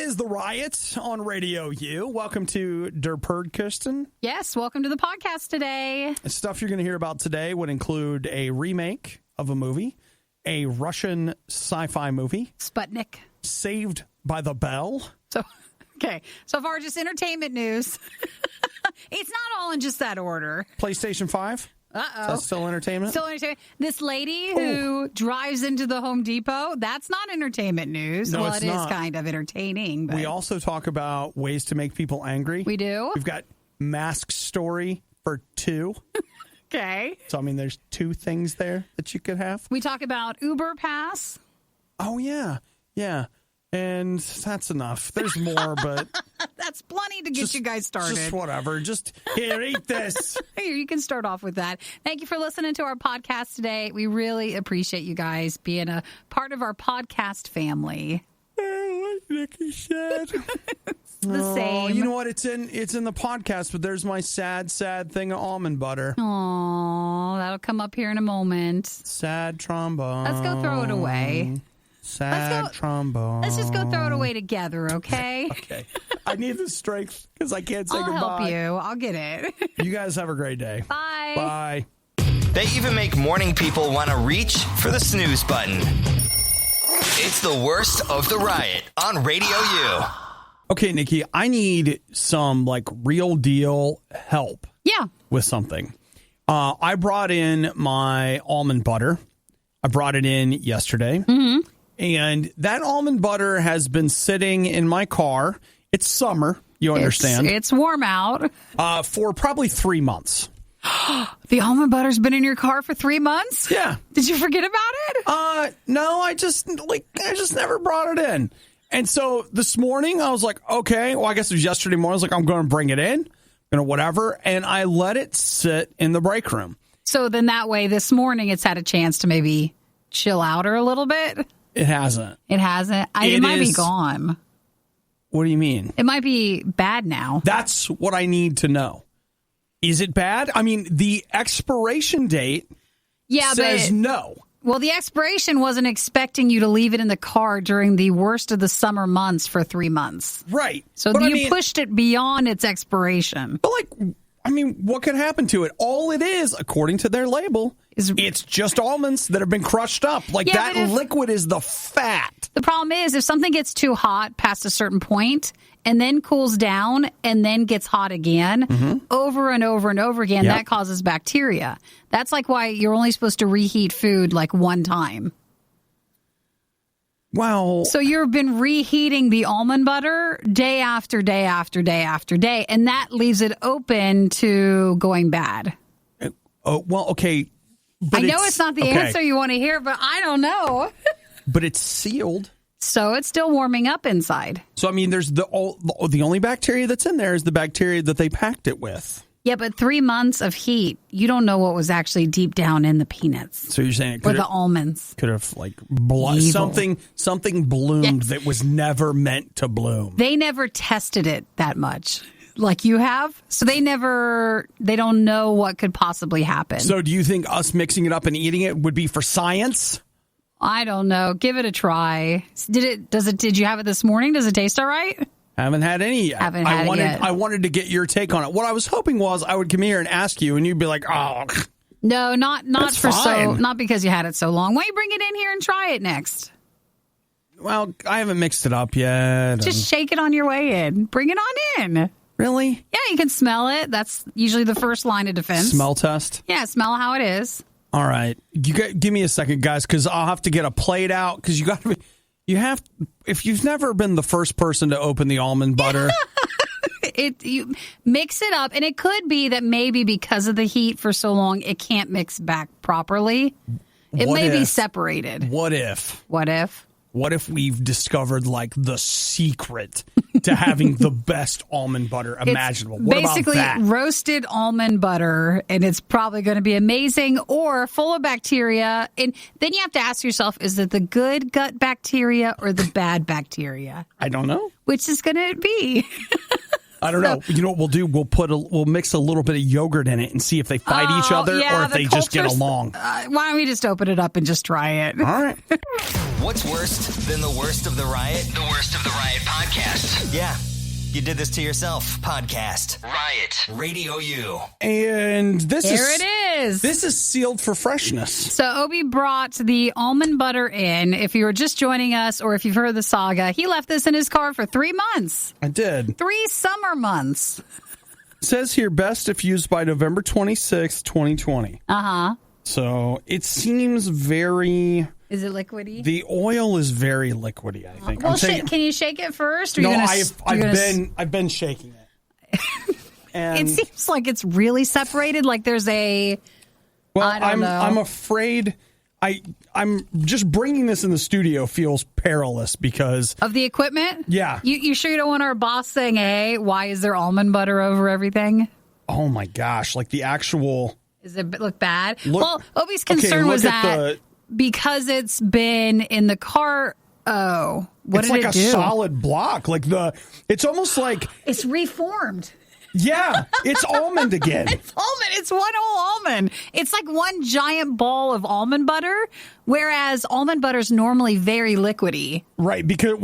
is the RIOT on RadioU. Welcome to Der Perdkirsten. Yes, welcome to the podcast today. The stuff you're going to hear about today would include a remake of a movie, a Russian sci-fi movie, Sputnik, Saved by the Bell. So far just entertainment news. It's not all in just that order. PlayStation 5. Uh-oh. Is that still entertainment? Still entertainment. This lady who drives into the Home Depot, that's not entertainment news. No, well, it's it not. is kind of entertaining. But We also talk about ways to make people angry. We do? We've got Mask Story for 2. Okay. So, I mean, there's 2 things there that you could have. We talk about Uber Pass. Oh, yeah. Yeah. And that's enough. There's more, but... That's plenty to get you guys started. Just whatever. Just, here, eat this. Here, you can start off with that. Thank you for listening to our podcast today. We really appreciate you guys being a part of our podcast family. Like Nikki said. It's the same. You know what? It's in the podcast, but there's my sad thing of almond butter. Aw, that'll come up here in a moment. Sad trombone. Let's go throw it away. Sad trombone. Let's just go throw it away together, okay? Okay. I need the strength because I can't say I'll goodbye. help you. I'll get it. You guys have a great day. Bye. Bye. They even make morning people want to reach for the snooze button. It's the worst of the riot on Radio U. Okay, Nikki, I need some real deal help. Yeah. With something. I brought in my almond butter. I brought it in yesterday. Mm-hmm. And that almond butter has been sitting in my car. It's summer, you understand. It's warm out. For probably 3 months. The almond butter's been in your car for 3 months? Yeah. Did you forget about it? No, I just never brought it in. And so this morning I was like, okay, well, I guess it was yesterday morning. I was like, I'm going to bring it in, whatever. And I let it sit in the break room. So then that way this morning it's had a chance to maybe chill out a little bit? It hasn't. It hasn't? It might be gone. What do you mean? It might be bad now. That's what I need to know. Is it bad? I mean, the expiration date says no. Well, the expiration wasn't expecting you to leave it in the car during the worst of the summer months for 3 months. Right. So you pushed it beyond its expiration. But what could happen to it? All it is, according to their label, it's just almonds that have been crushed up. That liquid is the fat. The problem is if something gets too hot past a certain point and then cools down and then gets hot again over and over and over again, that causes bacteria. That's why you're only supposed to reheat food one time. Wow. So you've been reheating the almond butter day after day after day after day, and that leaves it open to going bad. Oh, well, okay. But I know it's not the answer you want to hear, but I don't know. But it's sealed. So it's still warming up inside. So, I mean, there's the only bacteria that's in there is the bacteria that they packed it with. Yeah, but 3 months of heat, you don't know what was actually deep down in the peanuts. So you're saying or the almonds. Could have something bloomed that was never meant to bloom. They never tested it that much like you have. So they don't know what could possibly happen. So do you think us mixing it up and eating it would be for science? I don't know. Give it a try. Did you have it this morning? Does it taste all right? Haven't had any yet. I wanted to get your take on it. What I was hoping was I would come here and ask you, and you'd be like, "Oh, no, not because you had it so long. Why don't you bring it in here and try it next?" Well, I haven't mixed it up yet. Just shake it on your way in. Bring it on in. Really? Yeah, you can smell it. That's usually the first line of defense. Smell test? Yeah, smell how it is. All right. Give me a second, guys, because I'll have to get a plate out because if you've never been the first person to open the almond butter. You mix it up, and it could be that maybe because of the heat for so long, it can't mix back properly. It may be separated. What if? What if we've discovered the secret to having the best almond butter imaginable? What basically about that? Roasted almond butter, and it's probably going to be amazing or full of bacteria. And then you have to ask yourself, is it the good gut bacteria or the bad bacteria? I don't know. Which is going to be? I don't know. You know what we'll do? We'll mix a little bit of yogurt in it and see if they fight each other or if they just get along. Why don't we just open it up and just try it? All right. What's worse than the worst of the riot? The Worst of the Riot podcast. Yeah, you did this to yourself. Podcast. Riot. RadioU. And this It is. This is sealed for freshness. So Obi brought the almond butter in. If you were just joining us or if you've heard the saga, he left this in his car for 3 months. I did. 3 summer months. It says here, best if used by November 26th, 2020. Uh-huh. So it seems very... Is it liquidy? The oil is very liquidy, I think. Well, can you shake it first? Or No, I've been shaking it. And it seems like it's really separated. Like there's a... Well, I don't know. I'm afraid... I'm just bringing this in the studio feels perilous because... Of the equipment? Yeah. You sure you don't want our boss saying, hey, why is there almond butter over everything? Oh, my gosh. Like the actual... Does it look bad? Well, Obi's concern was at that because it's been in the car... Oh, what did it do? It's like a solid block. Like it's almost like... It's reformed. Yeah, it's almond again. It's almond. It's one whole almond. It's like one giant ball of almond butter, whereas almond butter is normally very liquidy. Right, because,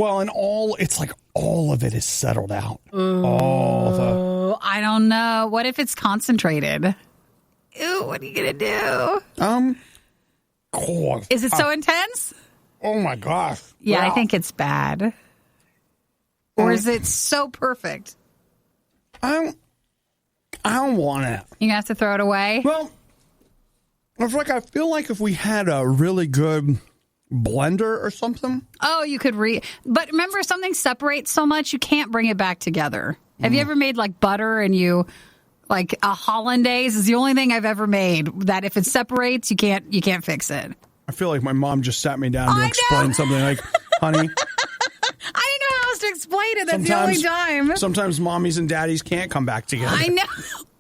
it's like all of it is settled out. I don't know. What if it's concentrated? Ew, what are you going to do? God. Is it so intense? Oh, my gosh. Yeah, I think it's bad. Or is it so perfect? I don't want it. You're going to have to throw it away? Well, I feel like if we had a really good blender or something. Oh, you could but remember, something separates so much, you can't bring it back together. Have you ever made like butter and like a hollandaise is the only thing I've ever made that if it separates, you can't fix it. I feel like my mom just sat me down to explain something like, honey. I didn't know how else to explain it. That's the only time. Sometimes mommies and daddies can't come back together. I know.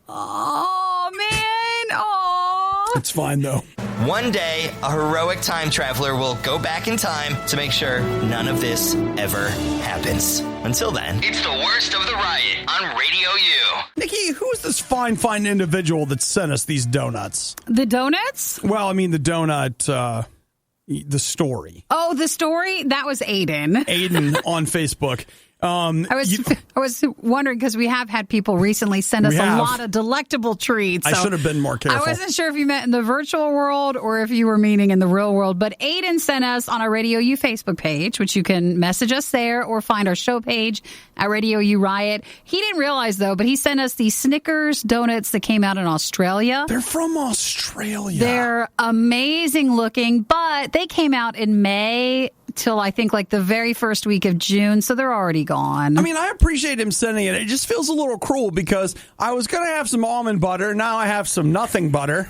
Oh, man. Oh. It's fine, though. One day, a heroic time traveler will go back in time to make sure none of this ever happens. Until then, it's the worst of the riot on Radio U. Nikki, who is this fine individual that sent us these donuts? The donuts? Well, I mean the donut... the story. Oh, the story? That was Aiden. Aiden on Facebook. I was wondering because we have had people recently send us a lot of delectable treats. I should have been more careful. I wasn't sure if you meant in the virtual world or if you were meaning in the real world. But Aiden sent us on our Radio U Facebook page, which you can message us there or find our show page at Radio U Riot. He didn't realize, though, but he sent us these Snickers donuts that came out in Australia. They're from Australia. They're amazing looking, but they came out in May till I think like the very first week of June, so they're already gone. I mean, I appreciate him sending it. It just feels a little cruel because I was going to have some almond butter. Now I have some nothing butter.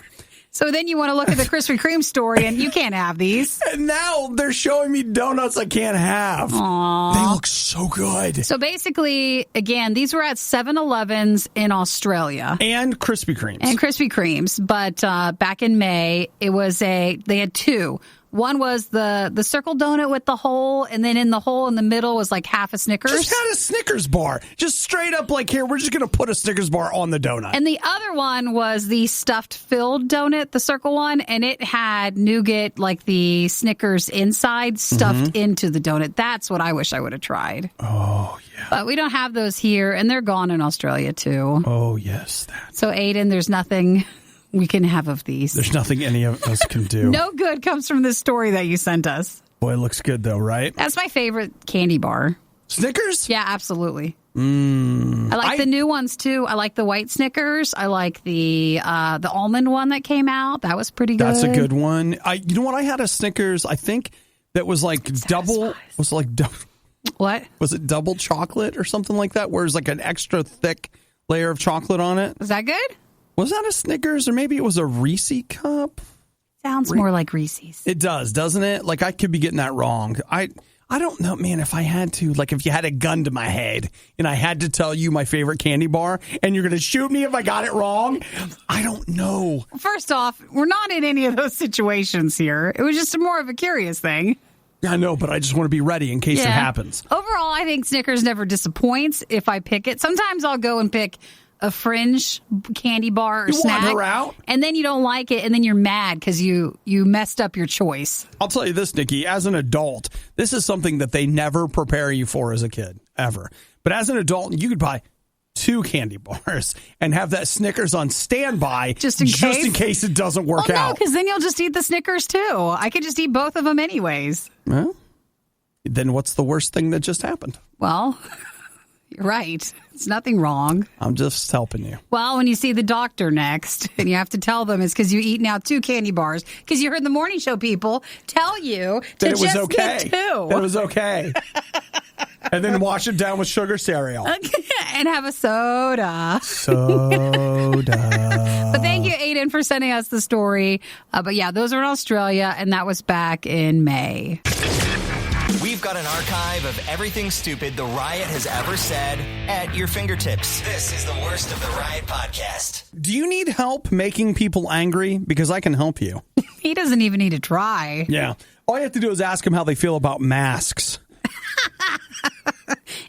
So then you want to look at the Krispy Kreme story and you can't have these. And now they're showing me donuts I can't have. Aww. They look so good. So basically, again, these were at 7-Elevens in Australia. And Krispy Kremes. And Krispy Kremes. But back in May, they had 2. One was the circle donut with the hole, and then in the hole in the middle was like half a Snickers. Just had a Snickers bar. Just straight up like, here, we're just going to put a Snickers bar on the donut. And the other one was the stuffed filled donut, the circle one, and it had nougat, like the Snickers inside, stuffed into the donut. That's what I wish I would have tried. Oh, yeah. But we don't have those here, and they're gone in Australia, too. Oh, yes. So, Aiden, there's nothing we can have of these. There's nothing any of us can do. No good comes from this story that you sent us. Boy, it looks good, though, right? That's my favorite candy bar. Snickers? Yeah, absolutely. I like the new ones, too. I like the white Snickers. I like the almond one that came out. That was pretty good. That's a good one. You know what? I had a Snickers, I think, that was like double. What? Was it double chocolate or something like that? Where it's like an extra thick layer of chocolate on it? Was that good? Was that a Snickers or maybe it was a Reese cup? Sounds more like Reese's. It does, doesn't it? Like I could be getting that wrong. I don't know, man, if I had to, like if you had a gun to my head and I had to tell you my favorite candy bar and you're going to shoot me if I got it wrong, I don't know. First off, we're not in any of those situations here. It was just more of a curious thing. I know, but I just want to be ready in case it happens. Overall, I think Snickers never disappoints if I pick it. Sometimes I'll go and pick a fringe candy bar or snack. Want her out? And then you don't like it, and then you're mad because you messed up your choice. I'll tell you this, Nikki, as an adult, this is something that they never prepare you for as a kid, ever. But as an adult, you could buy 2 candy bars and have that Snickers on standby just in case it doesn't work out. No, because then you'll just eat the Snickers too. I could just eat both of them anyways. Well, then what's the worst thing that just happened? Well, you're right. It's nothing wrong. I'm just helping you. Well, when you see the doctor next, and you have to tell them it's because you eat now 2 candy bars, because you heard the morning show people tell you to just get 2. That it was okay. And then wash it down with sugar cereal. And have a soda. But thank you, Aiden, for sending us the story. But yeah, those are in Australia, and that was back in May. We've got an archive of everything stupid the Riot has ever said at your fingertips. This is the worst of the Riot podcast. Do you need help making people angry? Because I can help you. He doesn't even need to try. Yeah. All you have to do is ask them how they feel about masks.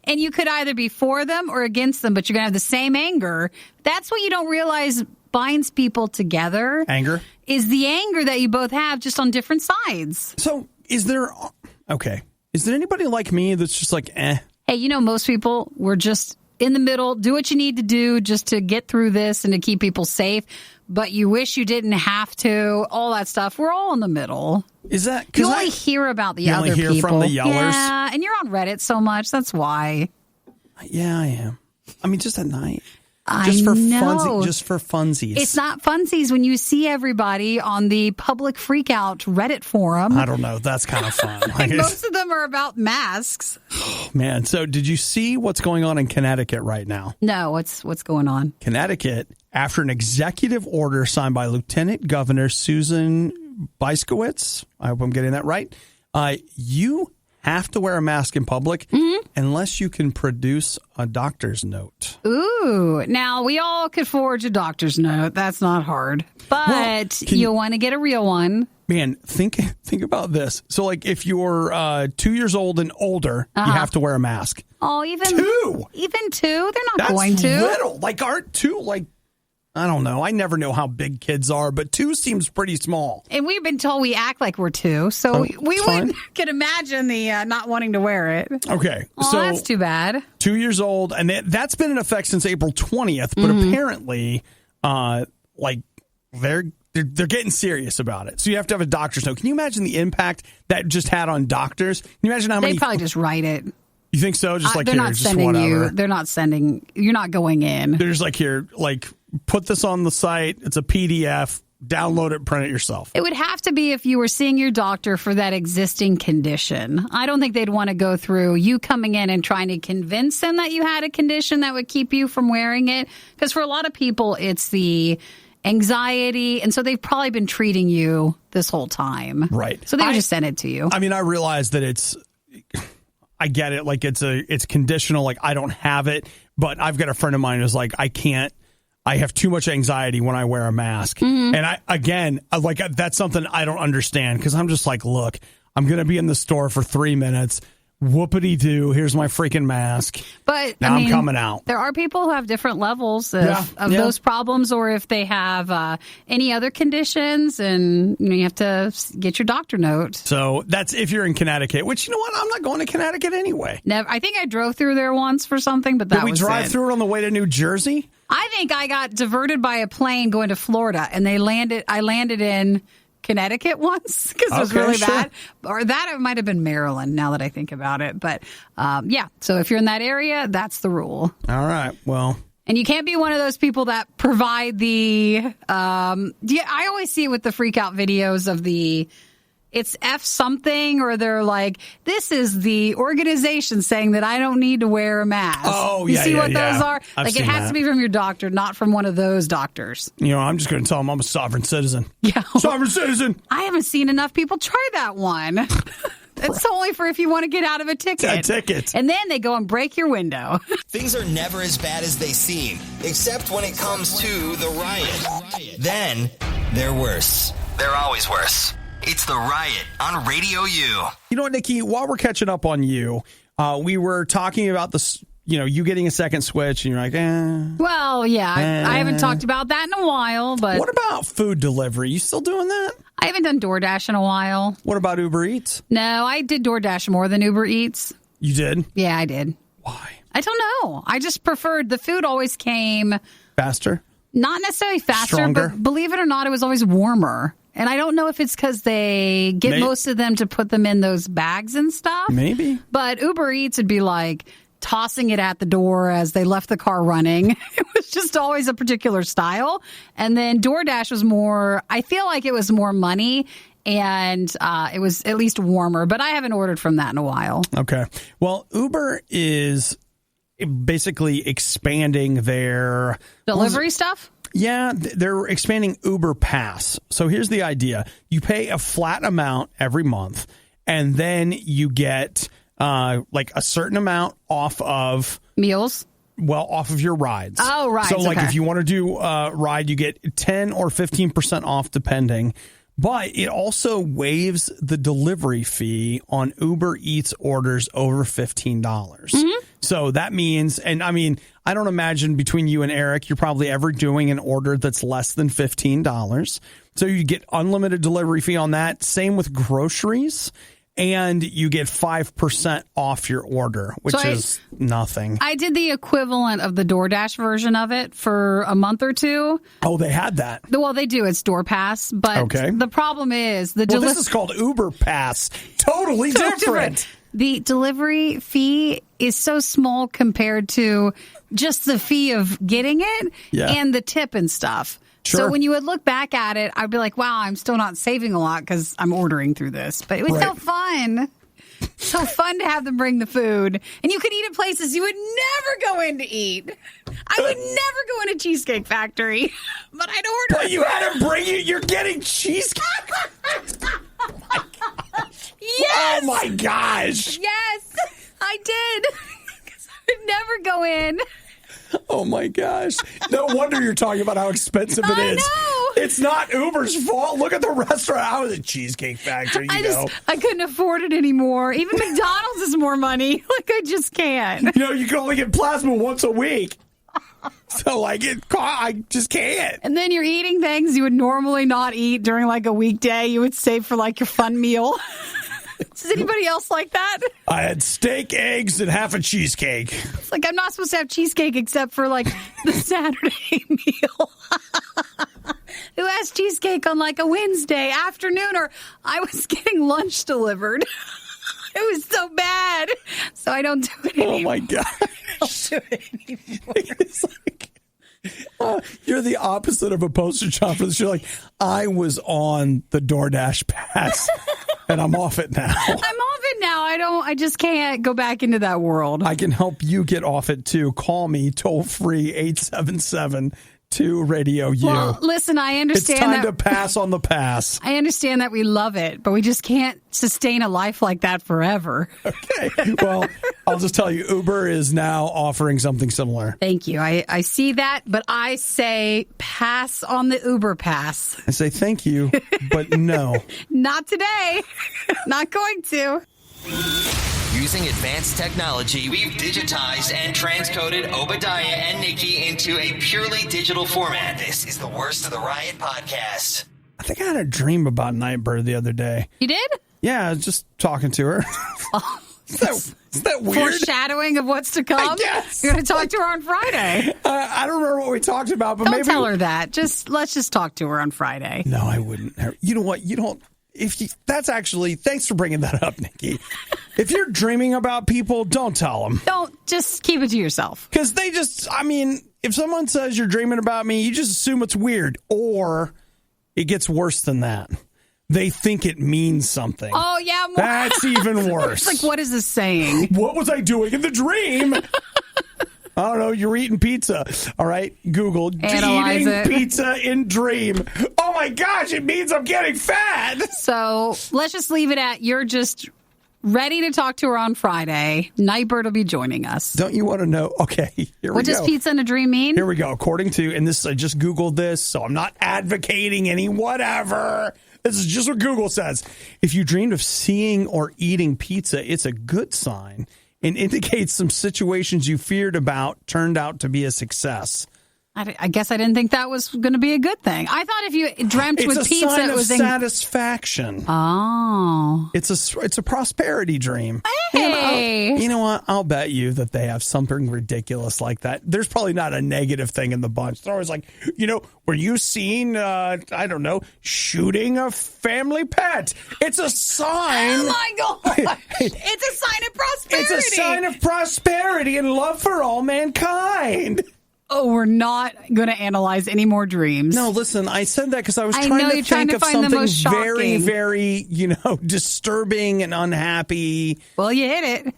And you could either be for them or against them, but you're going to have the same anger. That's what you don't realize binds people together. Anger? Is the anger that you both have, just on different sides. So is there anybody like me that's just like, eh? Hey, most people, we're just in the middle. Do what you need to do just to get through this and to keep people safe. But you wish you didn't have to, all that stuff. We're all in the middle. Is that because you only hear about the other people? You only hear from the yellers? Yeah, and you're on Reddit so much. That's why. Yeah, I am. I mean, just at night. Just for funsies. It's not funsies when you see everybody on the public freakout Reddit forum. I don't know. That's kind of fun. Most of them are about masks. Oh, man. So did you see what's going on in Connecticut right now? No. What's going on? Connecticut, after an executive order signed by Lieutenant Governor Susan Byskowitz, I hope I'm getting that right, you have to wear a mask in public unless you can produce a doctor's note. Ooh. Now, we all could forge a doctor's note. That's not hard. But you'll want to get a real one. Man, think about this. So, like, if you're 2 years old and older, you have to wear a mask. Oh, even 2? Even 2? They're not going to. That's little. Like, aren't 2, like, I don't know. I never know how big kids are, but 2 seems pretty small. And we've been told we act like we're 2, so we could imagine the not wanting to wear it. Okay. Oh, so that's too bad. 2 years old, and that's been in effect since April 20th, but apparently, they're getting serious about it. So you have to have a doctor's note. Can you imagine the impact that just had on doctors? Can you imagine how many? They probably just write it. You think so? Just like, they're here, not just sending whatever. you. They're not sending. You're not going in. They're just like, here, like, put this on the site. It's a PDF. Download it, print it yourself. It would have to be if you were seeing your doctor for that existing condition. I don't think they'd want to go through you coming in and trying to convince them that you had a condition that would keep you from wearing it. Because for a lot of people, it's the anxiety. And so they've probably been treating you this whole time. Right. So they would just send it to you. I mean, I realize that I get it. Like, it's conditional. Like, I don't have it. But I've got a friend of mine who's like, I have too much anxiety when I wear a mask. And that's something I don't understand, because I'm just like, look, I'm going to be in the store for 3 minutes. Whoopity-doo. Here's my freaking mask. But now I'm coming out. There are people who have different levels of those problems, or if they have any other conditions, and you have to get your doctor note. So that's if you're in Connecticut, which, you know what? I'm not going to Connecticut anyway. Never. I think I drove through there once for something, but that was it. Did we drive through it on the way to New Jersey? I think I got diverted by a plane going to Florida, and I landed in Connecticut once because it was really bad. Or that it might have been Maryland, now that I think about it. But so if you're in that area, that's the rule. All right. Well. And you can't be one of those people that provide the I always see it with the freak out videos of it's F something, or they're like, this is the organization saying that I don't need to wear a mask. Oh, yeah. You see what those are? I've it has to be from your doctor, not from one of those doctors. I'm just going to tell them I'm a sovereign citizen. Yeah. Sovereign citizen. I haven't seen enough people try that one. It's only for if you want to get out of a ticket. A ticket. And then they go and break your window. Things are never as bad as they seem, except when it comes to the riot. Then they're worse. They're always worse. It's the Riot on Radio U. You know what, Nikki? While we're catching up on you, we were talking about this. you getting a second switch and you're like, Well, yeah, I haven't talked about that in a while, but... What about food delivery? You still doing that? I haven't done DoorDash in a while. What about Uber Eats? No, I did DoorDash more than Uber Eats. You did? Yeah, I did. Why? I don't know. I just preferred the food always came... Faster? Not necessarily faster, Stronger? but believe it or not, it was always warmer. And I don't know if it's because they get most of them to put them in those bags and stuff. Maybe. But Uber Eats would be like tossing it at the door as they left the car running. It was just always a particular style. And then DoorDash was more, I feel like it was more money. And it was at least warmer. But I haven't ordered from that in a while. Okay. Well, Uber is basically expanding their delivery stuff? Yeah, they're expanding Uber Pass. So here's the idea. You pay a flat amount every month, and then you get like a certain amount off of... Meals? Well, off of your rides. Oh, rides. So like okay. if you want to do a ride, you get 10 or 15% off depending. But it also waives the delivery fee on Uber Eats orders over $15. Mm-hmm. So that means, and I mean, I don't imagine between you and Eric, you're probably ever doing an order that's less than $15. So you get unlimited delivery fee on that. Same with groceries. And you get 5% off your order, which is nothing. I did the equivalent of the DoorDash version of it for a month or two. Oh, they had that. Well, they do. It's DoorPass. But the problem is... this is called Uber Pass. Totally different. The delivery fee is so small compared to just the fee of getting it and the tip and stuff. Sure. So when you would look back at it, I'd be like, wow, I'm still not saving a lot because I'm ordering through this. But it was so fun. So fun to have them bring the food. And you could eat at places you would never go in to eat. I would never go in a Cheesecake Factory. But I'd order. But you had to bring it. You're getting cheesecake. Oh, my gosh. Yes. Oh, my gosh. Yes, I did. Because I would never go in. Oh, my gosh. No wonder you're talking about how expensive it is. I know. It's not Uber's fault. Look at the restaurant. I was a Cheesecake Factory, I couldn't afford it anymore. Even McDonald's is more money. Like, I just can't. You can only get plasma once a week. So, I just can't. And then you're eating things you would normally not eat during, like, a weekday. You would save for, like, your fun meal. Does anybody else like that? I had steak, eggs, and half a cheesecake. It's like I'm not supposed to have cheesecake except for like the Saturday meal. Who has cheesecake on like a Wednesday afternoon? Or I was getting lunch delivered. It was so bad. So I don't do it anymore. Oh, my God. I don't do it anymore. It's like... you're the opposite of a poster child for this. You're like, I was on the DoorDash pass, and I'm off it now. I'm off it now. I just can't go back into that world. I can help you get off it, too. Call me toll-free 877-2 RadioU. Well, listen, I understand it's time to pass on the pass. I understand that we love it, but we just can't sustain a life like that forever. Okay. Well, I'll just tell you, Uber is now offering something similar. Thank you. I see that, but I say pass on the Uber pass. I say thank you, but no. Not today. Not going to. Using advanced technology, we've digitized and transcoded Obadiah and Nikki into a purely digital format. This is the Worst of the Riot podcast. I think I had a dream about Nightbird the other day. You did? Yeah, I was just talking to her. Oh, is that weird? Foreshadowing of what's to come? I guess. You're going to talk to her on Friday. I don't remember what we talked about, but Don't tell her that. Let's just talk to her on Friday. No, I wouldn't. You know what? You don't. That's actually, thanks for bringing that up, Nikki. If you're dreaming about people, don't tell them. Don't, just keep it to yourself. Because if someone says you're dreaming about me, you just assume it's weird. Or it gets worse than that. They think it means something. Oh, yeah. That's even worse. It's like, what is this saying? What was I doing in the dream? I don't know. You're eating pizza. All right. Google Analyze eating it. pizza in dream. Oh, my gosh. It means I'm getting fat. So let's just leave it at you're just ready to talk to her on Friday. Nightbird will be joining us. Don't you want to know? Okay. Here we go. What does pizza in a dream mean? Here we go. According to, and this, I just Googled this, so I'm not advocating any whatever. This is just what Google says. If you dreamed of seeing or eating pizza, it's a good sign. and indicates some situations you feared about turned out to be a success. I guess I didn't think that was going to be a good thing. I thought if you dreamt with pizza, sign it was of satisfaction. Oh, it's a prosperity dream. Hey, you know what? I'll bet you that they have something ridiculous like that. There's probably not a negative thing in the bunch. They're always like, were you seen? I don't know, shooting a family pet? It's a sign. Oh my God! It's a sign of prosperity. It's a sign of prosperity and love for all mankind. Oh, we're not going to analyze any more dreams. No, listen, I said that because I was trying to think of something very, very, disturbing and unhappy. Well, you hit it.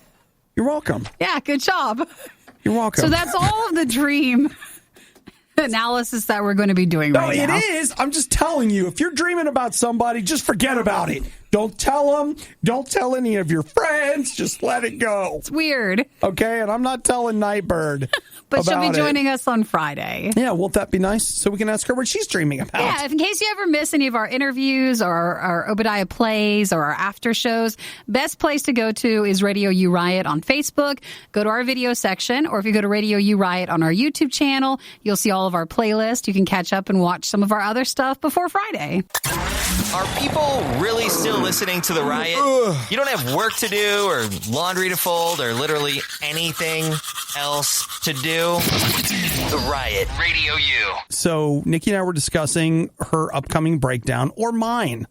You're welcome. Yeah, good job. You're welcome. So that's all of the dream analysis that we're going to be doing right now. No, it is. I'm just telling you, if you're dreaming about somebody, just forget about it. Don't tell them. Don't tell any of your friends. Just let it go. It's weird. Okay, and I'm not telling Nightbird. But she'll be joining us on Friday. Yeah, won't that be nice? So we can ask her what she's dreaming about. Yeah, in case you ever miss any of our interviews or our Obadiah plays or our after shows, best place to go to is RadioU Riot on Facebook. Go to our video section, or if you go to RadioU Riot on our YouTube channel, you'll see all of our playlists. You can catch up and watch some of our other stuff before Friday. Are people really still listening to the Riot? You don't have work to do or laundry to fold or literally anything else to do? The Riot, Radio U. So Nikki and I were discussing her upcoming breakdown, or mine.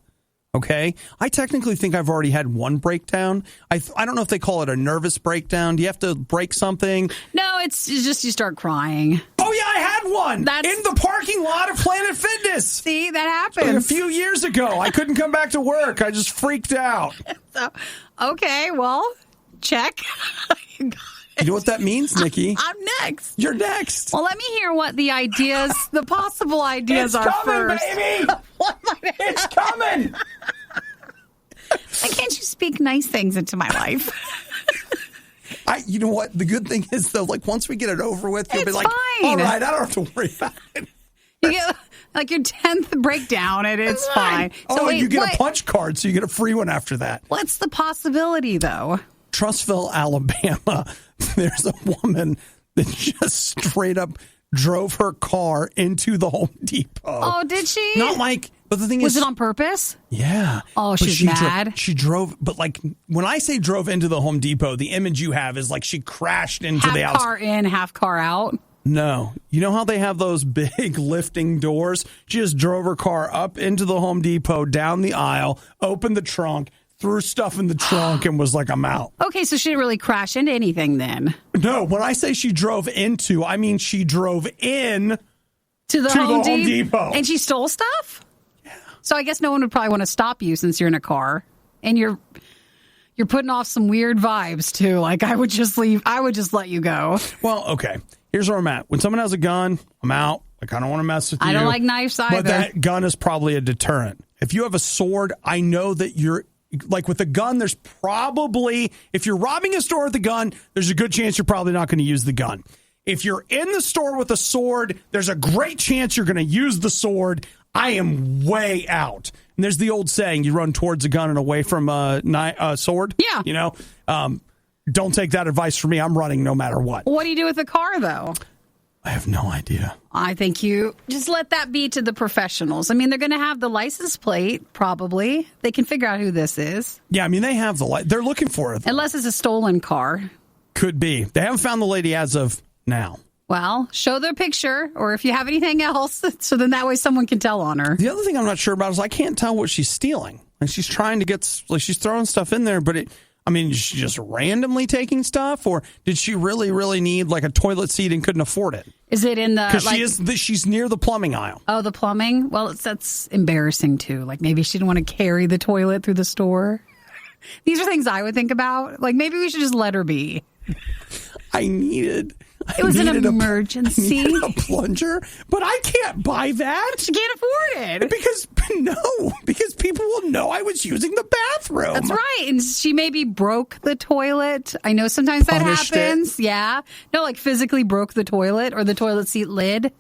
Okay? I technically think I've already had one breakdown. I don't know if they call it a nervous breakdown. Do you have to break something? No, it's just you start crying. Oh, yeah, I had one in the parking lot of Planet Fitness. See, that happens. Like a few years ago. I couldn't come back to work. I just freaked out. Okay, well, check. You know what that means, Nikki? I'm next. You're next. Well, let me hear what the ideas, the possible ideas are first. Baby! It's coming! Why can't you speak nice things into my life? You know what? The good thing is, though, like, once we get it over with, you'll be like, fine. All right, I don't have to worry about it. You get like your 10th breakdown, and it's fine. So you get a punch card, so you get a free one after that. What's the possibility, though? Trussville, Alabama, there's a woman that just straight up drove her car into the Home Depot. Oh, did she? Not like, but the thing is... Was it on purpose? Yeah. Oh, she's mad? She drove, but like, when I say drove into the Home Depot, the image you have is like she crashed into the house. Half car in, half car out? No. You know how they have those big lifting doors? She just drove her car up into the Home Depot, down the aisle, opened the trunk, threw stuff in the trunk, and was like, I'm out. Okay, so she didn't really crash into anything then. No, when I say she drove into, I mean she drove in to the Home Depot. And she stole stuff? Yeah. So I guess no one would probably want to stop you since you're in a car. And you're putting off some weird vibes, too. Like, I would just leave. I would just let you go. Well, okay. Here's where I'm at. When someone has a gun, I'm out. Like, I don't want to mess with you. I don't like knives either. But that gun is probably a deterrent. If you have a sword, I know that you're... Like with a gun, there's probably, if you're robbing a store with a gun, there's a good chance you're probably not going to use the gun. If you're in the store with a sword, there's a great chance you're going to use the sword. I am way out. And there's the old saying, you run towards a gun and away from a sword. Yeah. You know, don't take that advice from me. I'm running no matter what. What do you do with the car, though? I have no idea. I think you just let that be to the professionals. I mean, they're going to have the license plate, probably. They can figure out who this is. Yeah, I mean, they have they're looking for it. Unless it's a stolen car. Could be. They haven't found the lady as of now. Well, show their picture, or if you have anything else, so then that way someone can tell on her. The other thing I'm not sure about is I can't tell what she's stealing. Like, she's trying to get, like, she's throwing stuff in there, but is she just randomly taking stuff, or did she really, really need like a toilet seat and couldn't afford it? Is it in the? Because she's near the plumbing aisle. Oh, the plumbing. Well, that's embarrassing too. Like maybe she didn't want to carry the toilet through the store. These are things I would think about. Like maybe we should just let her be. It was an emergency. I needed a plunger, but I can't buy that. She can't afford it. Because people will know I was using the bathroom. That's right. And she maybe broke the toilet. I know sometimes that happens. Yeah. No, like physically broke the toilet or the toilet seat lid.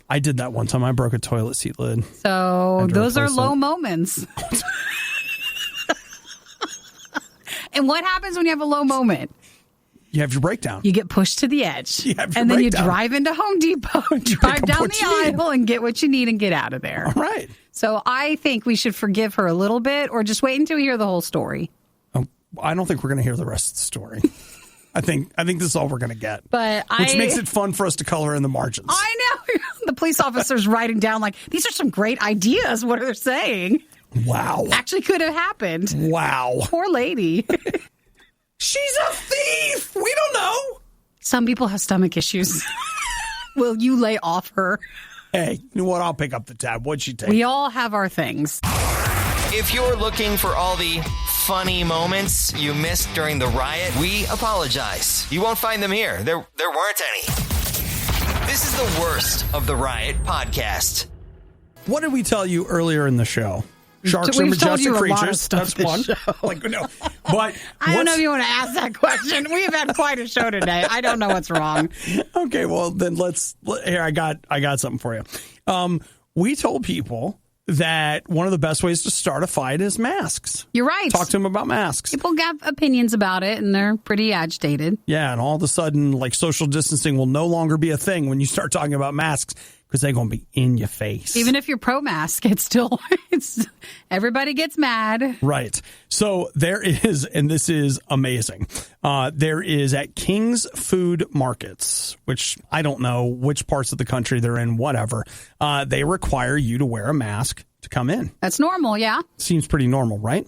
I did that one time. I broke a toilet seat lid. So those are low moments. And what happens when you have a low moment? You have your breakdown. You get pushed to the edge. You have your and then breakdown. you drive into Home Depot, drive down what the you need. aisle, and get what you need and get out of there. All right. So I think we should forgive her a little bit, or just wait until we hear the whole story. Oh, I don't think we're going to hear the rest of the story. I think this is all we're going to get. Which makes it fun for us to color in the margins. I know. The police officer's writing down, like, these are some great ideas, what they're saying. Wow. Actually could have happened. Wow. Poor lady. She's a thief. We don't know. Some people have stomach issues. Will you lay off her? Hey, you know what? I'll pick up the tab. What'd she take? We all have our things. If you're looking for all the funny moments you missed during the riot, we apologize. You won't find them here. There weren't any. This is the worst of the Riot podcast. What did we tell you earlier in the show? Sharks are majestic creatures. That's one. Like, no. But I don't know if you want to ask that question. We have had quite a show today. I don't know what's wrong. Okay, well then here I got something for you. We told people that one of the best ways to start a fight is masks. You're right. Talk to them about masks. People have opinions about it, and they're pretty agitated. Yeah, and all of a sudden, like, social distancing will no longer be a thing when you start talking about masks, because they're going to be in your face. Even if you're pro-mask, it's everybody gets mad. Right. So there is, and this is amazing, there is at King's Food Markets, which I don't know which parts of the country they're in, whatever, they require you to wear a mask to come in. That's normal, yeah. Seems pretty normal, right?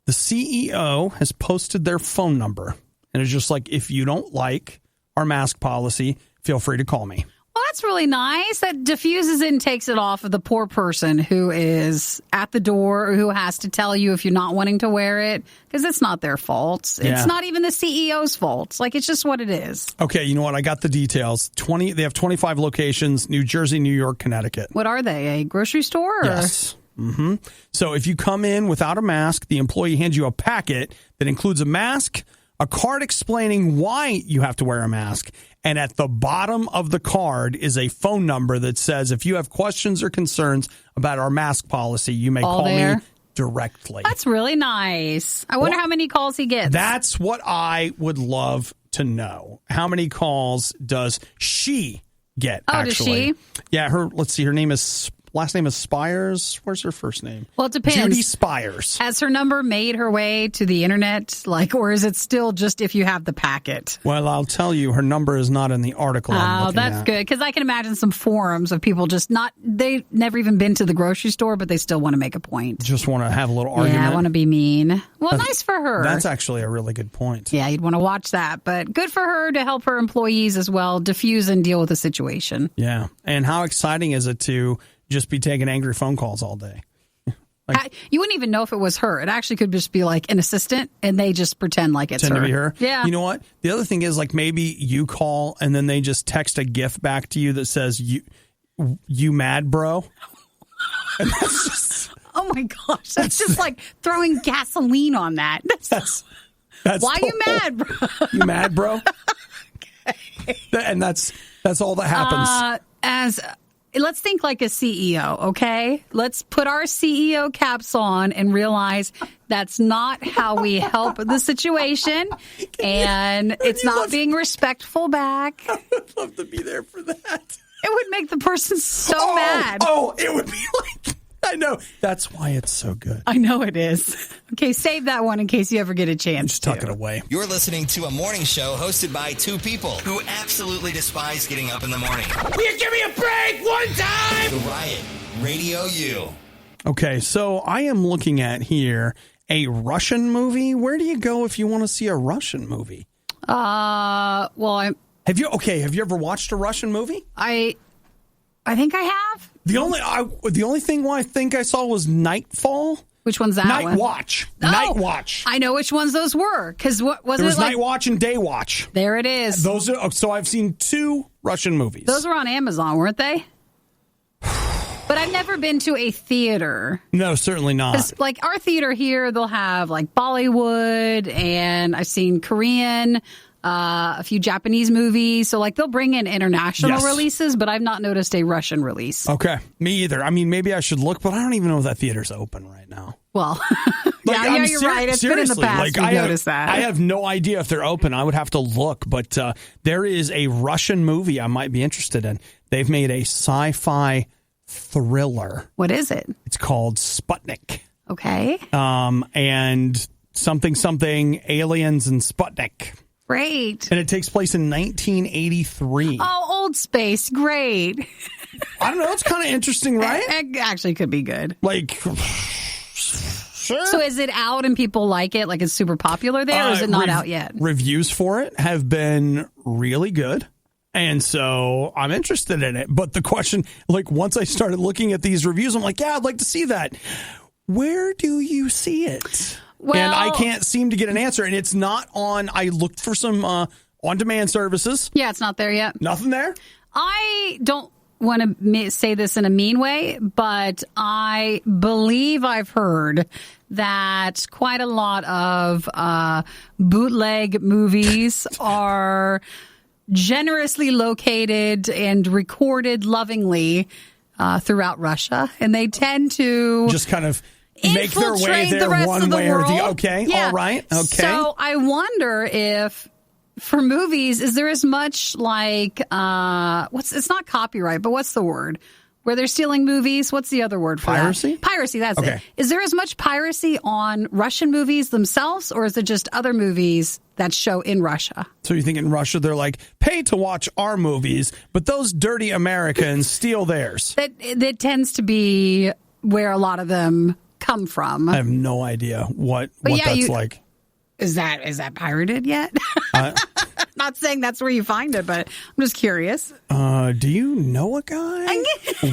The CEO has posted their phone number, and it's just like, if you don't like our mask policy, feel free to call me. Well, that's really nice. That diffuses it and takes it off of the poor person who is at the door or who has to tell you if you're not wanting to wear it, because it's not their fault. Yeah. It's not even the CEO's fault. Like, it's just what it is. Okay, you know what? I got the details. They have 25 locations, New Jersey, New York, Connecticut. What are they, a grocery store? Or? Yes. Mm-hmm. So if you come in without a mask, the employee hands you a packet that includes a mask, a card explaining why you have to wear a mask, and at the bottom of the card is a phone number that says, if you have questions or concerns about our mask policy, you may call me directly. That's really nice. I wonder how many calls he gets. That's what I would love to know. How many calls does she get, actually? Does she? Yeah, her last name is Spires. Where's her first name? Well, it depends. Judy Spires. Has her number made her way to the internet, or is it still just if you have the packet? Well, I'll tell you, her number is not in the article. Oh, that's good, because I can imagine some forums of people they've never even been to the grocery store, but they still want to make a point. Just want to have a little argument. Yeah, I want to be mean. Well, nice for her. That's actually a really good point. Yeah, you'd want to watch that, but good for her to help her employees as well diffuse and deal with the situation. Yeah, and how exciting is it to just be taking angry phone calls all day? You wouldn't even know if it was her. It actually could just be like an assistant, and they just pretend like it's her. To be her. Yeah. You know what? The other thing is, like, maybe you call and then they just text a GIF back to you that says, "You mad, bro?" And that's just. Oh my gosh, that's just like throwing gasoline on that. That's why you mad, bro? You mad, bro? Okay. And that's all that happens. Let's think like a CEO, okay? Let's put our CEO caps on and realize that's not how we help the situation, and it's not being respectful back. I would love to be there for that. It would make the person so mad. Oh, it would be like, I know. That's why it's so good. I know it is. Okay, save that one in case you ever get a chance. Just tuck it away. You're listening to a morning show hosted by two people who absolutely despise getting up in the morning. Will you give me a break one time? The Riot, RadioU. Okay, so I am looking at here a Russian movie. Where do you go if you want to see a Russian movie? Have you ever watched a Russian movie? I think I have. The only thing I think I saw was Nightfall. Which one's that Night one? Watch. Oh, Night Watch. I know which ones those were. Because what was there it was like? Night Watch and Day Watch. There it is. So I've seen two Russian movies. Those were on Amazon, weren't they? But I've never been to a theater. No, certainly not. Like our theater here, they'll have like Bollywood, and I've seen Korean, a few Japanese movies. So like they'll bring in international releases, but I've not noticed a Russian release. Okay, me either. I mean, maybe I should look, but I don't even know if that theater's open right now. Well, Like, you're right. It's been in the past. Like, We've noticed that. I have no idea if they're open. I would have to look. But there is a Russian movie I might be interested in. They've made a sci-fi thriller. What is it? It's called Sputnik. Okay. And something aliens and Sputnik. Great. And it takes place in 1983. Oh, old space. Great. I don't know. It's kind of interesting, right? It actually could be good. Like, sure. So is it out and people like it? Like it's super popular there, or is it not out yet? Reviews for it have been really good. And so I'm interested in it. But the question, like, once I started looking at these reviews, I'm like, yeah, I'd like to see that. Where do you see it? Well, and I can't seem to get an answer. And it's not on. I looked for some on-demand services. Yeah, it's not there yet. Nothing there. I don't want to say this in a mean way, but I believe I've heard that quite a lot of bootleg movies are generously located and recorded lovingly throughout Russia, and they tend to just kind of make their way there one way or the okay. Yeah. All right. Okay. So I wonder if for movies, is there as much like it's not copyright, but what's the word? Where they're stealing movies? What's the other word for piracy? That? Piracy, that's it. Is there as much piracy on Russian movies themselves, or is it just other movies that show in Russia? So you think in Russia they're like, pay to watch our movies, but those dirty Americans steal theirs? That tends to be where a lot of them come from. I have no idea what that's like. Is that pirated yet? Not saying that's where you find it, but I'm just curious. Do you know a guy?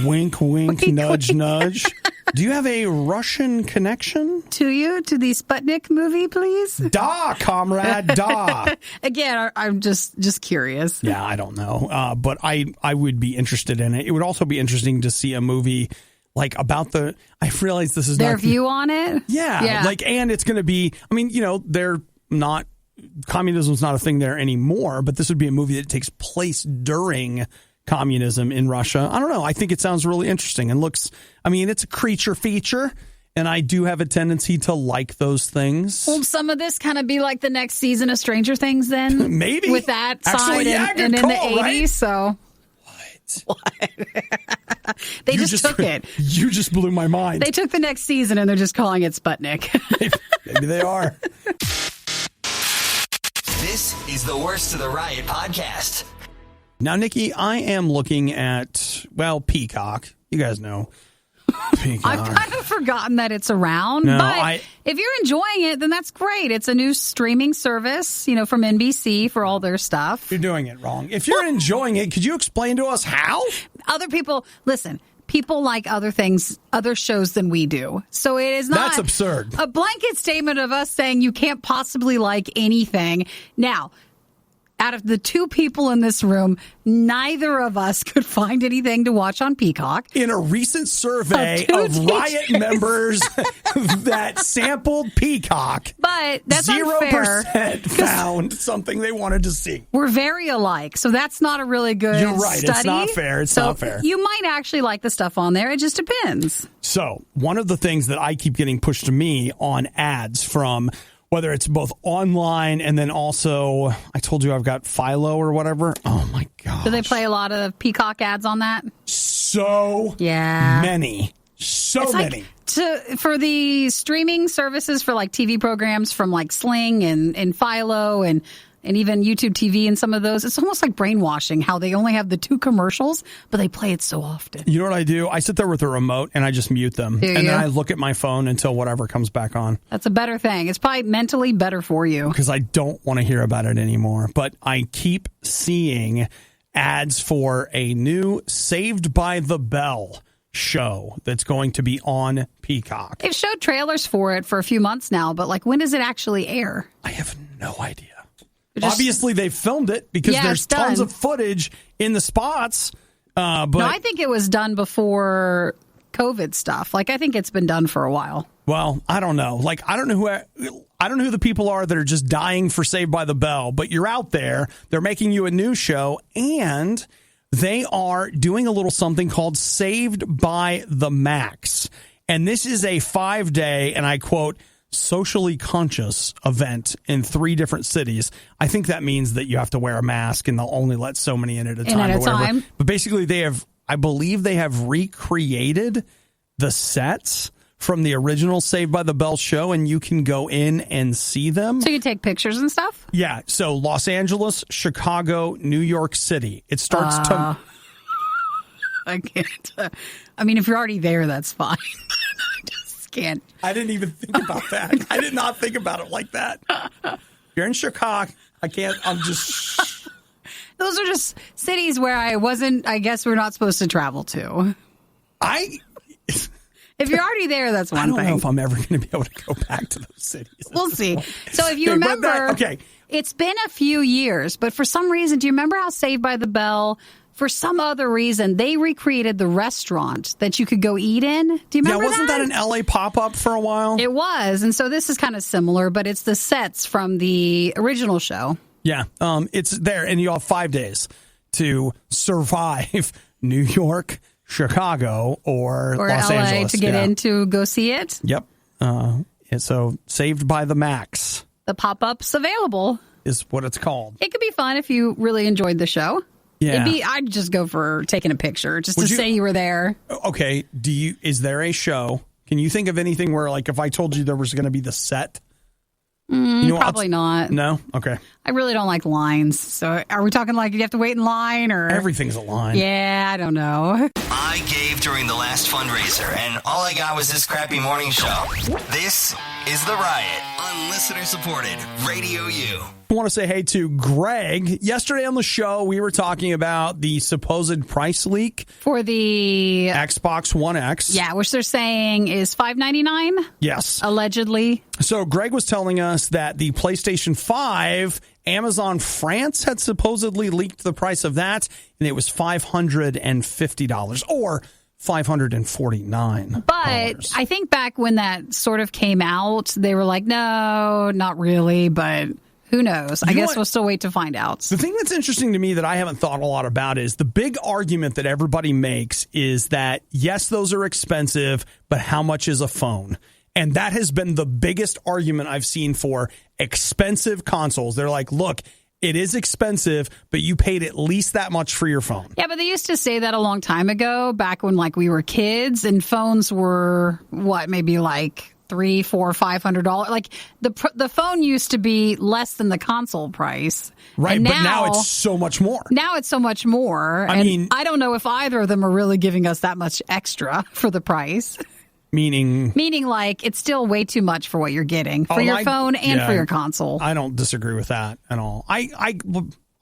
Wink, wink, nudge, nudge. Do you have a Russian connection? To the Sputnik movie, please? Da, comrade, da. Again, I'm just curious. Yeah, I don't know. But I would be interested in it. It would also be interesting to see a movie like about I realize this is their view on it. Yeah. Like, and it's going to be, I mean, they're not, communism's not a thing there anymore, but this would be a movie that takes place during communism in Russia. I don't know. I think it sounds really interesting and it's a creature feature. And I do have a tendency to like those things. Will some of this kind of be like the next season of Stranger Things then? Maybe. With that side and in the 80s, right? So. What? They just took it. You just blew my mind. They took the next season and they're just calling it Sputnik. Maybe they are. This is the Worst of the Riot podcast. Now, Nikki, I am looking at, Peacock. You guys know Peacock. I've kind of forgotten that it's around. No, but if you're enjoying it, then that's great. It's a new streaming service, from NBC for all their stuff. You're doing it wrong. If you're enjoying it, could you explain to us how? Other people, listen, people like other things, other shows than we do. So it is not That's absurd. A blanket statement of us saying you can't possibly like anything. Now, out of the two people in this room, neither of us could find anything to watch on Peacock. In a recent survey of Riot members that sampled Peacock, but that's 0% found something they wanted to see. We're very alike, so that's not a really good You're right. study. It's not fair. It's not fair. You might actually like the stuff on there. It just depends. So one of the things that I keep getting pushed to me on ads from whether it's both online and then also, I told you I've got Philo or whatever. Oh, my God. Do they play a lot of Peacock ads on that? So many. So many. For the streaming services for like TV programs from like Sling and Philo and even YouTube TV and some of those, it's almost like brainwashing how they only have the two commercials, but they play it so often. You know what I do? I sit there with a remote and I just mute them. Then I look at my phone until whatever comes back on. That's a better thing. It's probably mentally better for you. Because I don't want to hear about it anymore. But I keep seeing ads for a new Saved by the Bell show that's going to be on Peacock. They've showed trailers for it for a few months now, but like when does it actually air? I have no idea. Obviously, they filmed it because there's tons of footage in the spots. But no, I think it was done before COVID stuff. Like, I think it's been done for a while. Well, I don't know. Like, I don't know who the people are that are just dying for Saved by the Bell. But you're out there. They're making you a new show, and they are doing a little something called Saved by the Max. And this is a 5-day, and I quote, socially conscious event in 3 different cities. I think that means that you have to wear a mask and they'll only let so many in at a time. But basically I believe they have recreated the sets from the original Saved by the Bell show, and you can go in and see them. So you can take pictures and stuff? Yeah. So Los Angeles, Chicago, New York City. It starts I can't. I mean, if you're already there, that's fine. I just can't. I didn't even think about that. I did not think about it like that. You're in Chicago. I can't. I'm just. Those are just cities where I guess we're not supposed to travel to. If you're already there, that's one thing. I don't know if I'm ever going to be able to go back to those cities. We'll see. So if you remember, it's been a few years, but for some reason, do you remember how Saved by the Bell, for some other reason, they recreated the restaurant that you could go eat in? Do you remember that? Wasn't that an LA pop-up for a while? It was. And so this is kind of similar, but it's the sets from the original show. Yeah. It's there, and you have 5 days to survive New York, Chicago, or Los LA Angeles. To get in to go see it. Yep. So Saved by the Max. The pop-up's available. Is what it's called. It could be fun if you really enjoyed the show. Yeah. I'd just go for taking a picture just to say you were there. Okay. Is there a show? Can you think of anything where, like, if I told you there was going to be the set? Probably not. No? Okay. I really don't like lines. So are we talking like you have to wait in line or? Everything's a line. Yeah, I don't know. I gave during the last fundraiser, and all I got was this crappy morning show. This is The Riot on listener-supported Radio U. I want to say hey to Greg. Yesterday on the show, we were talking about the supposed price leak for the Xbox One X. Yeah, which they're saying is $599. Yes. Allegedly. So Greg was telling us that the PlayStation 5, Amazon France had supposedly leaked the price of that, and it was $550 or $549. But I think back when that sort of came out, they were like, no, not really, but who knows? I guess we'll still wait to find out. The thing that's interesting to me that I haven't thought a lot about is the big argument that everybody makes is that, yes, those are expensive, but how much is a phone? And that has been the biggest argument I've seen for expensive consoles. They're like, look, it is expensive, but you paid at least that much for your phone. Yeah, but they used to say that a long time ago, back when we were kids, and phones were maybe like $300, $400, $500. Like the phone used to be less than the console price, right? But now it's so much more. Now it's so much more. I mean, I don't know if either of them are really giving us that much extra for the price. Meaning like it's still way too much for what you're getting for your phone and for your console. I don't disagree with that at all. I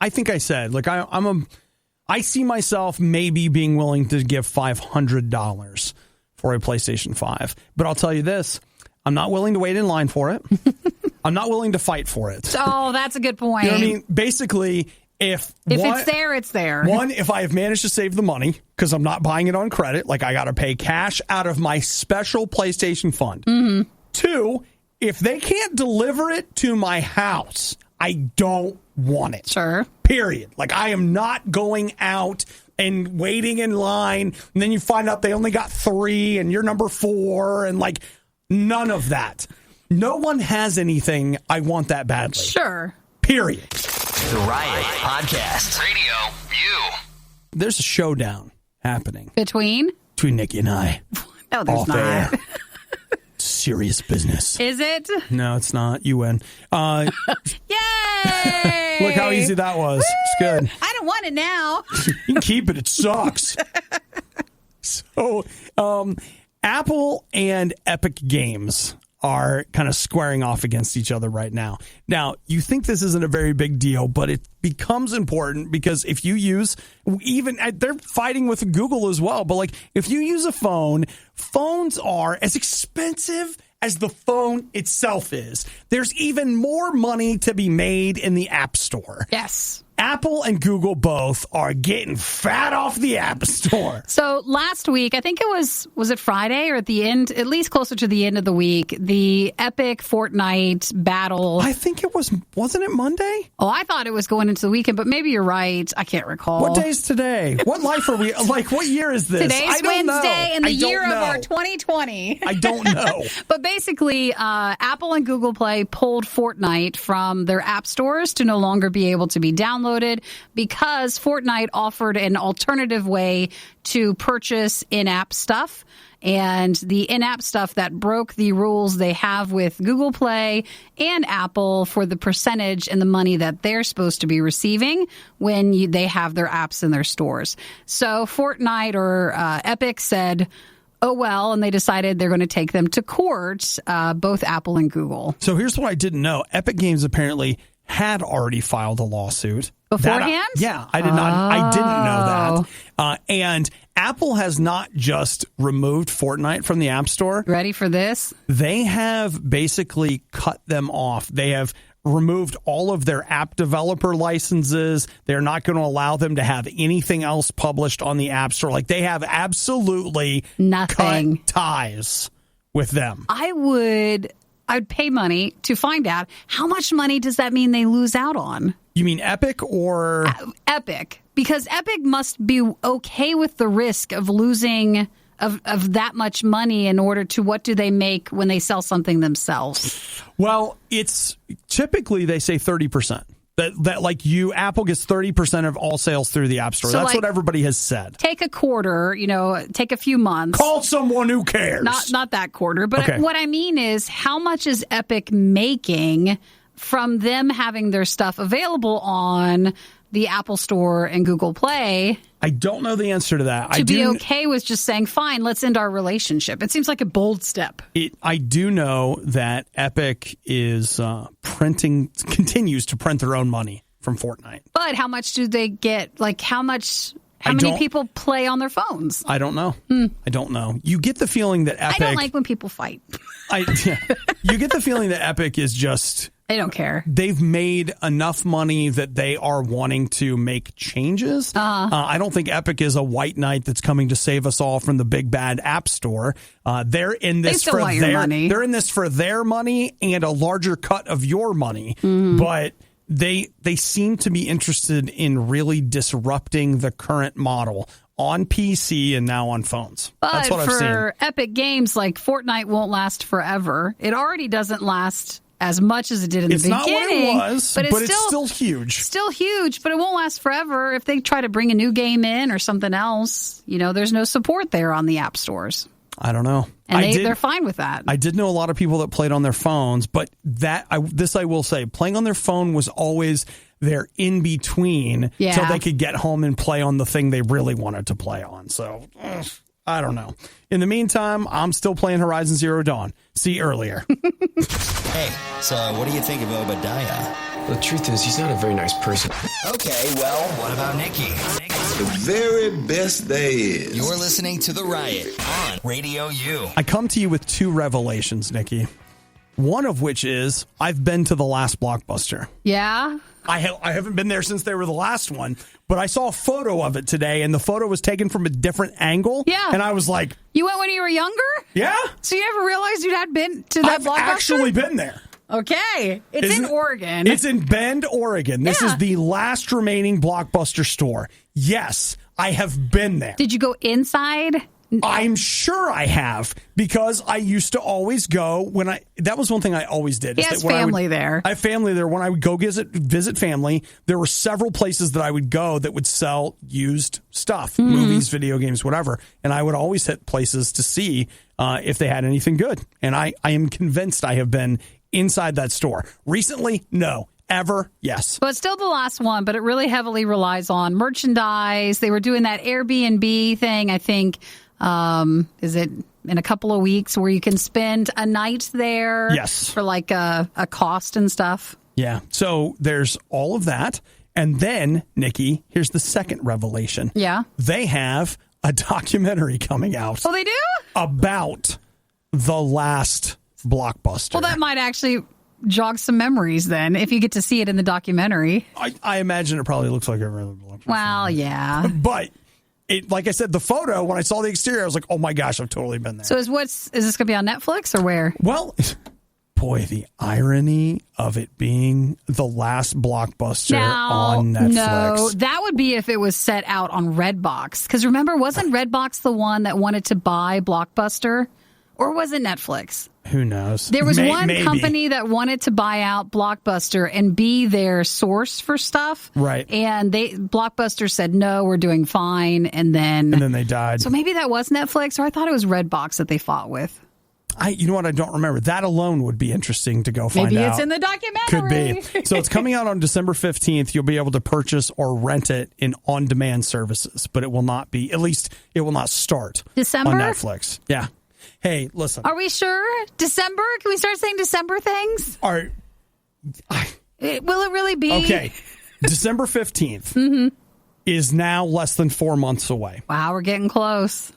think I said, like, I see myself maybe being willing to give $500 for a PlayStation 5. But I'll tell you this, I'm not willing to wait in line for it. I'm not willing to fight for it. Oh, that's a good point. You know what I mean? Basically, if it's there, it's there. One, if I have managed to save the money, because I'm not buying it on credit, like I got to pay cash out of my special PlayStation fund. Mm-hmm. 2, if they can't deliver it to my house, I don't want it. Sure. Period. Like, I am not going out and waiting in line, and then you find out they only got 3 and you're number 4, and like none of that. No one has anything I want that badly. Sure. Period. The Riot Podcast. Radio U. There's a showdown happening. Between Nikki and I. No, there's not. Serious business. Is it? No, it's not. You win. Yay! Look how easy that was. It's good. I don't want it now. You can keep it. It sucks. So, Apple and Epic Games are kind of squaring off against each other right now. Now, you think this isn't a very big deal, but it becomes important because if you use, they're fighting with Google as well, but like if you use a phone, phones are as expensive as the phone itself is. There's even more money to be made in the App Store. Yes. Apple and Google both are getting fat off the App Store. So last week, I think it was it Friday or at the end, at least closer to the end of the week, the epic Fortnite battle. I think it wasn't it Monday? Oh, I thought it was going into the weekend, but maybe you're right. I can't recall. What day is today? What life are we, like, what year is this? Today's Wednesday in the year of our 2020. I don't know. But basically, Apple and Google Play pulled Fortnite from their app stores to no longer be able to be downloaded because Fortnite offered an alternative way to purchase in-app stuff. And the in-app stuff that broke the rules they have with Google Play and Apple for the percentage and the money that they're supposed to be receiving when they have their apps in their stores. So Fortnite or Epic said, oh, well, and they decided they're going to take them to court, both Apple and Google. So here's what I didn't know. Epic Games apparently had already filed a lawsuit. Beforehand? I didn't know that. And Apple has not just removed Fortnite from the App Store. Ready for this? They have basically cut them off. They have removed all of their app developer licenses. They're not going to allow them to have anything else published on the App Store. Like, they have absolutely nothing. Cut ties with them. I'd pay money to find out how much money does that mean they lose out on? You mean Epic or? Epic. Because Epic must be okay with the risk of losing of that much money in order to what do they make when they sell something themselves? Well, it's typically they say 30%. That like Apple gets 30% of all sales through the App Store. So that's what everybody has said. Take a quarter, take a few months. Call someone who cares. Not that quarter. But what I mean is, how much is Epic making from them having their stuff available on the Apple Store and Google Play? I don't know the answer to that. To be okay with just saying, fine, let's end our relationship. It seems like a bold step. I do know that Epic is continues to print their own money from Fortnite. But how much do they get? Like, how many people play on their phones? I don't know. I don't know. You get the feeling that Epic... I don't like when people fight. You get the feeling that Epic is just... They don't care. They've made enough money that they are wanting to make changes. I don't think Epic is a white knight that's coming to save us all from the big bad App Store. They're in this for their money. They're in this for their money and a larger cut of your money. But they seem to be interested in really disrupting the current model on PC and now on phones. That's what I've seen. For Epic Games, like Fortnite won't last forever. It already doesn't last as much as it did in the beginning. It's not what it was, but it's still huge. Still huge, but it won't last forever. If they try to bring a new game in or something else, there's no support there on the app stores. I don't know. And they're fine with that. I did know a lot of people that played on their phones, but I will say, playing on their phone was always their in-between so they could get home and play on the thing they really wanted to play on. So, I don't know. In the meantime, I'm still playing Horizon Zero Dawn. See earlier. Hey, so what do you think of Obadiah? The truth is, he's not a very nice person. Okay, well, what about Nikki? The very best there is. You're listening to The Riot on RadioU. I come to you with two revelations, Nikki. One of which is I've been to the last Blockbuster. Yeah? I haven't been there since they were the last one, but I saw a photo of it today, and the photo was taken from a different angle. Yeah. And I was like... You went when you were younger? Yeah. So you never realized you had been to that Blockbuster? I've actually been there. Okay. It's in Oregon. It's in Bend, Oregon. This is the last remaining Blockbuster store. Yes, I have been there. Did you go inside? I'm sure I have, because I used to always go that was one thing I always did. He has family there. I have family there. When I would go visit family, there were several places that I would go that would sell used stuff, movies, video games, whatever. And I would always hit places to see if they had anything good. And I am convinced I have been inside that store. Recently, no. Ever, yes. Well, it's still the last one, but it really heavily relies on merchandise. They were doing that Airbnb thing, I think. Is it in a couple of weeks where you can spend a night there? Yes. For like a cost and stuff. Yeah. So there's all of that. And then, Nikki, here's the second revelation. Yeah. They have a documentary coming out. Oh, they do? About the last Blockbuster. Well, that might actually jog some memories then if you get to see it in the documentary. I imagine it probably looks like a really Well, yeah. But like I said, the photo, when I saw the exterior, I was like, oh my gosh, I've totally been there. So is this going to be on Netflix or where? Well, boy, the irony of it being the last blockbuster on Netflix. No, that would be if it was set out on Redbox. Because remember, wasn't Redbox the one that wanted to buy Blockbuster? Or was it Netflix? Who knows? There was one maybe. company that wanted to buy out Blockbuster and be their source for stuff. Right. And Blockbuster said, no, we're doing fine. And then they died. So maybe that was Netflix, or I thought it was Redbox that they fought with. You know what? I don't remember. That alone would be interesting to go find out. Maybe it's in the documentary. Could be. So it's coming out on December 15th. You'll be able to purchase or rent it in on-demand services, but it will not be, at least it will not start December? on Netflix. Yeah. Hey, listen. Are we sure? December? Can we start saying December things? Will it really be? Okay. December 15th is now less than 4 months away. Wow, we're getting close.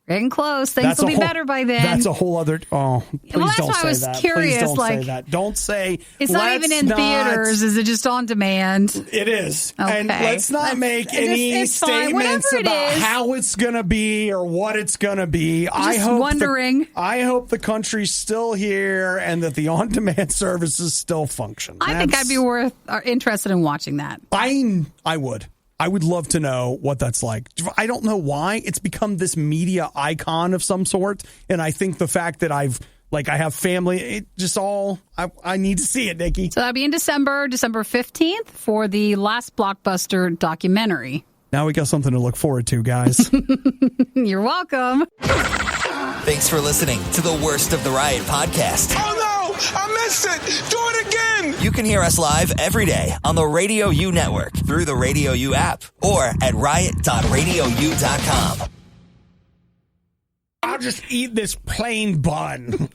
Getting close. Things will be better by then. That's a whole other. Oh, please well, that's don't why say I was that. curious. Please don't say that. Don't say it's not even in theaters. Is it just on demand? It is. Okay. And let's not make any statements about how it's going to be or what it's going to be. I hope the country's still here and that the on-demand services still function. I think I'd be interested in watching that. I would. I would love to know what that's like. I don't know why. It's become this media icon of some sort. And I think the fact that I have family, it just all, I need to see it, Nikki. So that'll be in December 15th for the last Blockbuster documentary. Now we got something to look forward to, guys. You're welcome. Thanks for listening to the Worst of the Riot podcast. Oh no! I missed it! Do it again! You can hear us live every day on the RadioU network through the RadioU app or at riot.radiou.com. I'll just eat this plain bun.